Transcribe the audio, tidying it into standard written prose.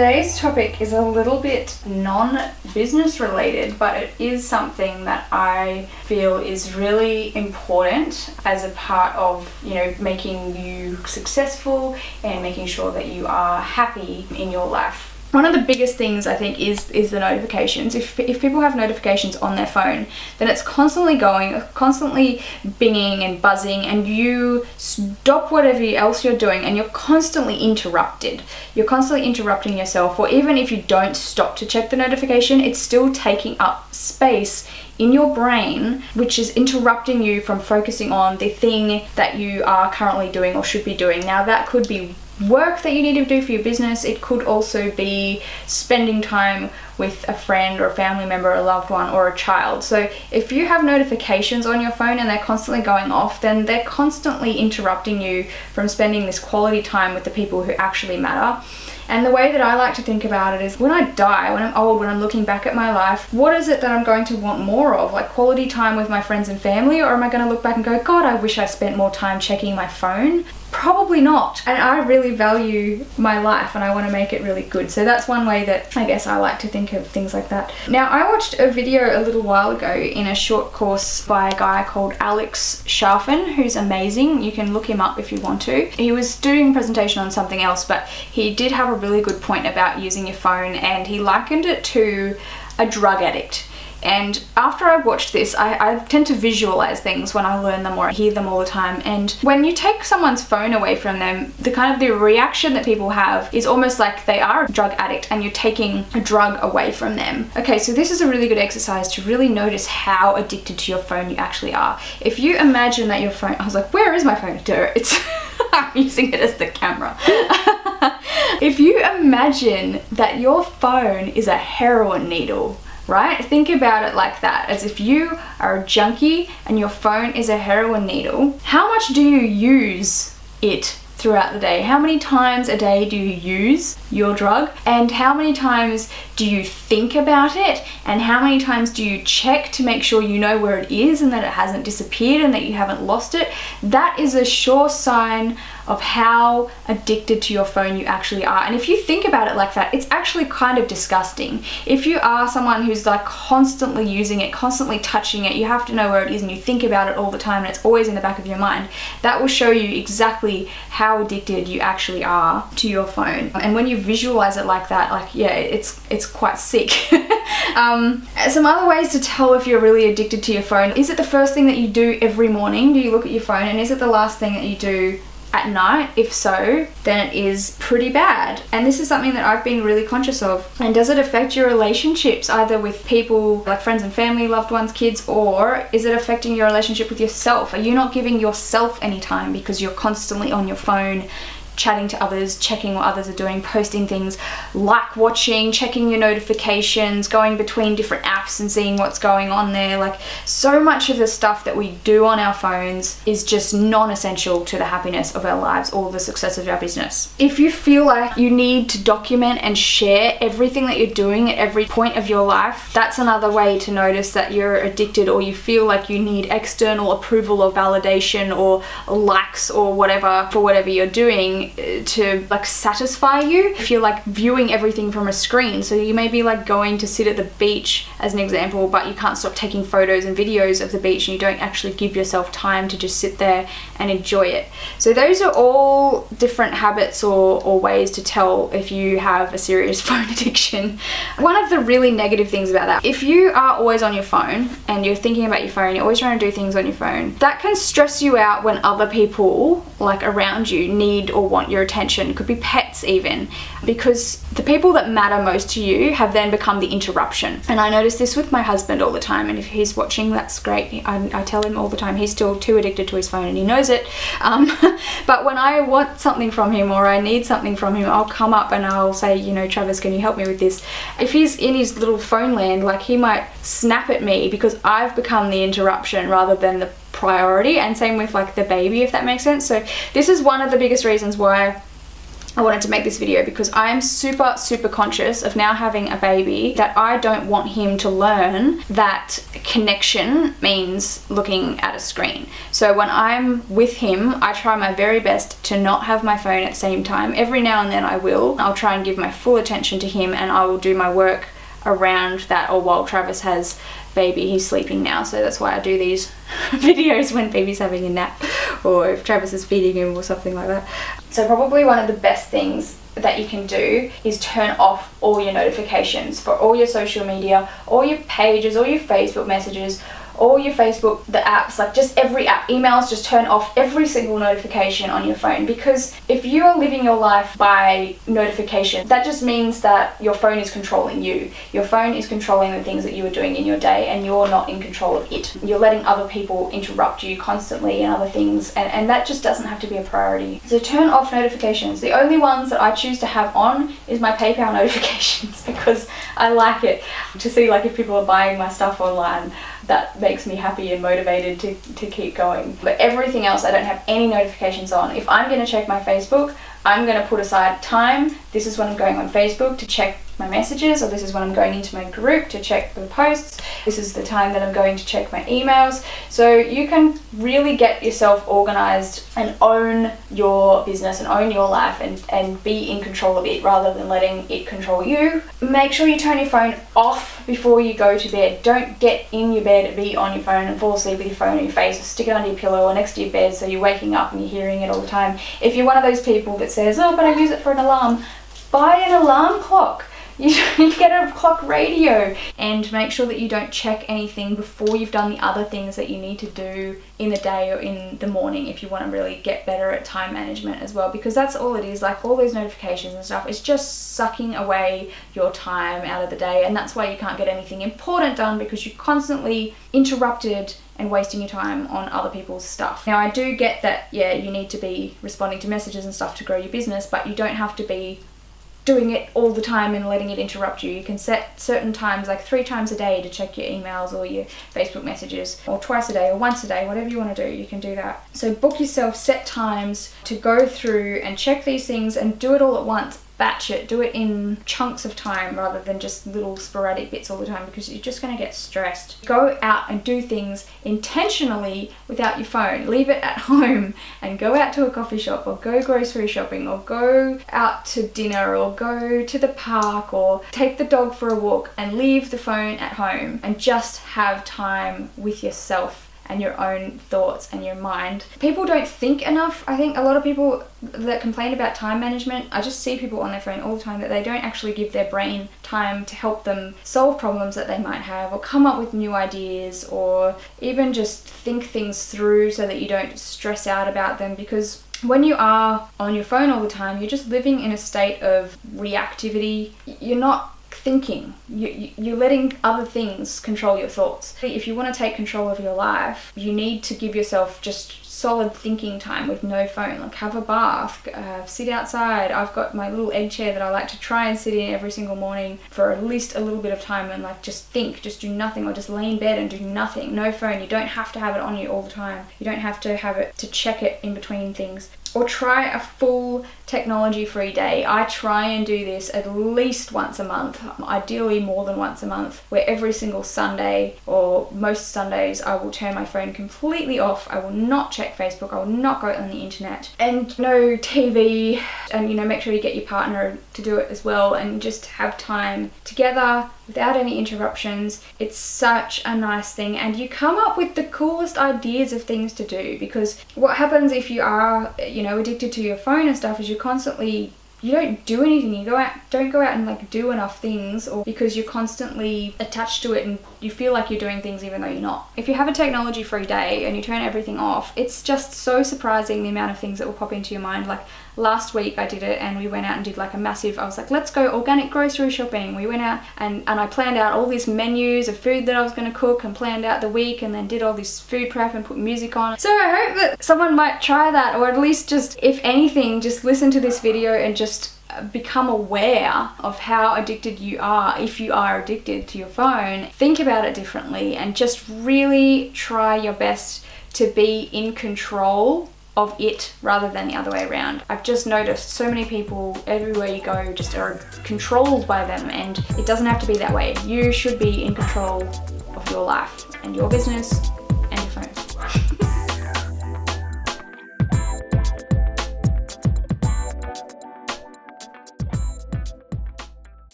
Today's topic is a little bit non-business related, but it is something that I feel is really important as a part of, making you successful and making sure that you are happy in your life. One of the biggest things I think is the notifications. If people have notifications on their phone, then it's constantly going, constantly binging and buzzing, and you stop whatever else you're doing and you're constantly interrupted. You're constantly interrupting yourself, or even if you don't stop to check the notification, it's still taking up space in your brain, which is interrupting you from focusing on the thing that you are currently doing or should be doing. Now, that could be work that you need to do for your business. It could also be spending time with a friend or a family member, a loved one, or a child. So if you have notifications on your phone and they're constantly going off, then they're constantly interrupting you from spending this quality time with the people who actually matter. And the way that I like to think about it is, when I die, when I'm old, when I'm looking back at my life, what is it that I'm going to want more of? Like quality time with my friends and family? Or am I going to look back and go, God, I wish I spent more time checking my phone? Probably not. And I really value my life and I want to make it really good. So that's one way that I guess I like to think of things like that. Now, I watched a video a little while ago in a short course by a guy called Alex Sharfin, who's amazing. You can look him up if you want to. He was doing a presentation on something else, but he did have a really good point about using your phone, and he likened it to a drug addict. And after I watched this, I tend to visualize things when I learn them or I hear them all the time. And when you take someone's phone away from them, the reaction that people have is almost like they are a drug addict and you're taking a drug away from them. Okay, so this is a really good exercise to really notice how addicted to your phone you actually are. If you imagine that your phone, I was like, where is my phone? It's I'm using it as the camera. If you imagine that your phone is a heroin needle, right? Think about it like that, as if you are a junkie and your phone is a heroin needle. How much do you use it throughout the day? How many times a day do you use your drug? And how many times do you think about it? And how many times do you check to make sure you know where it is and that it hasn't disappeared and that you haven't lost it? That is a sure sign of how addicted to your phone you actually are. And if you think about it like that, it's actually kind of disgusting. If you are someone who's like constantly using it, constantly touching it, you have to know where it is and you think about it all the time and it's always in the back of your mind, that will show you exactly how addicted you actually are to your phone. And when you visualize it like that, it's quite sick. Some other ways to tell if you're really addicted to your phone: is it the first thing that you do every morning? Do you look at your phone? And is it the last thing that you do at night? If so, then it is pretty bad. And this is something that I've been really conscious of. And does it affect your relationships, either with people like friends and family, loved ones, kids, or is it affecting your relationship with yourself? Are you not giving yourself any time because you're constantly on your phone, chatting to others, checking what others are doing, posting things, like watching, checking your notifications, going between different apps and seeing what's going on there? Like, so much of the stuff that we do on our phones is just non-essential to the happiness of our lives or the success of our business. If you feel like you need to document and share everything that you're doing at every point of your life, that's another way to notice that you're addicted, or you feel like you need external approval or validation or likes or whatever for whatever you're doing to like satisfy you. If you're like viewing everything from a screen, so you may be like going to sit at the beach as an example, but you can't stop taking photos and videos of the beach and you don't actually give yourself time to just sit there and enjoy it. So those are all different habits or ways to tell if you have a serious phone addiction. One of the really negative things about that, if you are always on your phone and you're thinking about your phone, you're always trying to do things on your phone, that can stress you out when other people like around you need or want your attention. It could be pets even, because the people that matter most to you have then become the interruption. And I notice this with my husband all the time, and if he's watching, that's great. I tell him all the time he's still too addicted to his phone and he knows it. But when I want something from him or I need something from him, I'll come up and I'll say, Travis, can you help me with this? If he's in his little phone land, like, he might snap at me because I've become the interruption rather than the priority. And same with like the baby, if that makes sense. So this is one of the biggest reasons why I wanted to make this video because I am super, super conscious of now having a baby that I don't want him to learn that connection means looking at a screen. So when I'm with him, I try my very best to not have my phone at the same time. Every now and then I will. I'll try and give my full attention to him, and I will do my work around that, or while Travis has baby. He's sleeping now, so that's why I do these videos when baby's having a nap, or if Travis is feeding him or something like that. So probably one of the best things that you can do is turn off all your notifications for all your social media, all your pages, all your Facebook messages, all your Facebook, the apps, like just every app, emails, just turn off every single notification on your phone. Because if you are living your life by notification, that just means that your phone is controlling you. Your phone is controlling the things that you are doing in your day, and you're not in control of it. You're letting other people interrupt you constantly and other things, and that just doesn't have to be a priority. So turn off notifications. The only ones that I choose to have on is my PayPal notifications, because I like it to see like if people are buying my stuff online. That makes me happy and motivated to keep going. But everything else, I don't have any notifications on. If I'm going to check my Facebook, I'm going to put aside time. This is when I'm going on Facebook to check my messages, or this is when I'm going into my group to check the posts. This is the time that I'm going to check my emails. So you can really get yourself organized and own your business and own your life, and be in control of it rather than letting it control you. Make sure you turn your phone off before you go to bed. Don't get in your bed, be on your phone and fall asleep with your phone in your face, or stick it under your pillow or next to your bed so you're waking up and you're hearing it all the time. If you're one of those people that says, oh, but I use it for an alarm, buy an alarm clock. You get a clock radio, and make sure that you don't check anything before you've done the other things that you need to do in the day or in the morning, if you want to really get better at time management as well, because that's all it is. Like all those notifications and stuff, it's just sucking away your time out of the day, and that's why you can't get anything important done, because you're constantly interrupted and wasting your time on other people's stuff. Now I do get that, yeah, you need to be responding to messages and stuff to grow your business, but you don't have to be doing it all the time and letting it interrupt you. You can set certain times, like 3 times a day, to check your emails or your Facebook messages, or twice a day or once a day, whatever you want to do, you can do that. So book yourself set times to go through and check these things, and do it all at once. Batch it, do it in chunks of time rather than just little sporadic bits all the time, because you're just going to get stressed. Go out and do things intentionally without your phone. Leave it at home and go out to a coffee shop, or go grocery shopping, or go out to dinner, or go to the park, or take the dog for a walk, and leave the phone at home and just have time with yourself and your own thoughts and your mind. People don't think enough. I think a lot of people that complain about time management, I just see people on their phone all the time, that they don't actually give their brain time to help them solve problems that they might have, or come up with new ideas, or even just think things through so that you don't stress out about them. Because when you are on your phone all the time, you're just living in a state of reactivity. You're not thinking. You're letting other things control your thoughts. If you want to take control of your life, you need to give yourself just solid thinking time with no phone. Like have a bath, sit outside. I've got my little egg chair that I like to try and sit in every single morning for at least a little bit of time, and like just think, just do nothing, or just lay in bed and do nothing. No phone. You don't have to have it on you all the time. You don't have to have it to check it in between things. Or try a full technology-free day. I try and do this at least once a month, ideally more than once a month, where every single Sunday, or most Sundays, I will turn my phone completely off. I will not check Facebook. I will not go on the internet, and no TV. And make sure you get your partner to do it as well, and just have time together without any interruptions. It's such a nice thing, and you come up with the coolest ideas of things to do. Because what happens if you are addicted to your phone and stuff is you don't do anything. You don't go out and like do enough things, or because you're constantly attached to it and you feel like you're doing things even though you're not. If you have a technology free day and you turn everything off, it's just so surprising the amount of things that will pop into your mind. Like last week I did it, and we went out and did like a massive, I was like, let's go organic grocery shopping. We went out and I planned out all these menus of food that I was going to cook, and planned out the week, and then did all this food prep and put music on. So I hope that someone might try that, or at least just, if anything, just listen to this video and just become aware of how addicted you are. If you are addicted to your phone, think about it differently, and just really try your best to be in control of it rather than the other way around. I've just noticed so many people everywhere you go just are controlled by them, and it doesn't have to be that way. You should be in control of your life and your business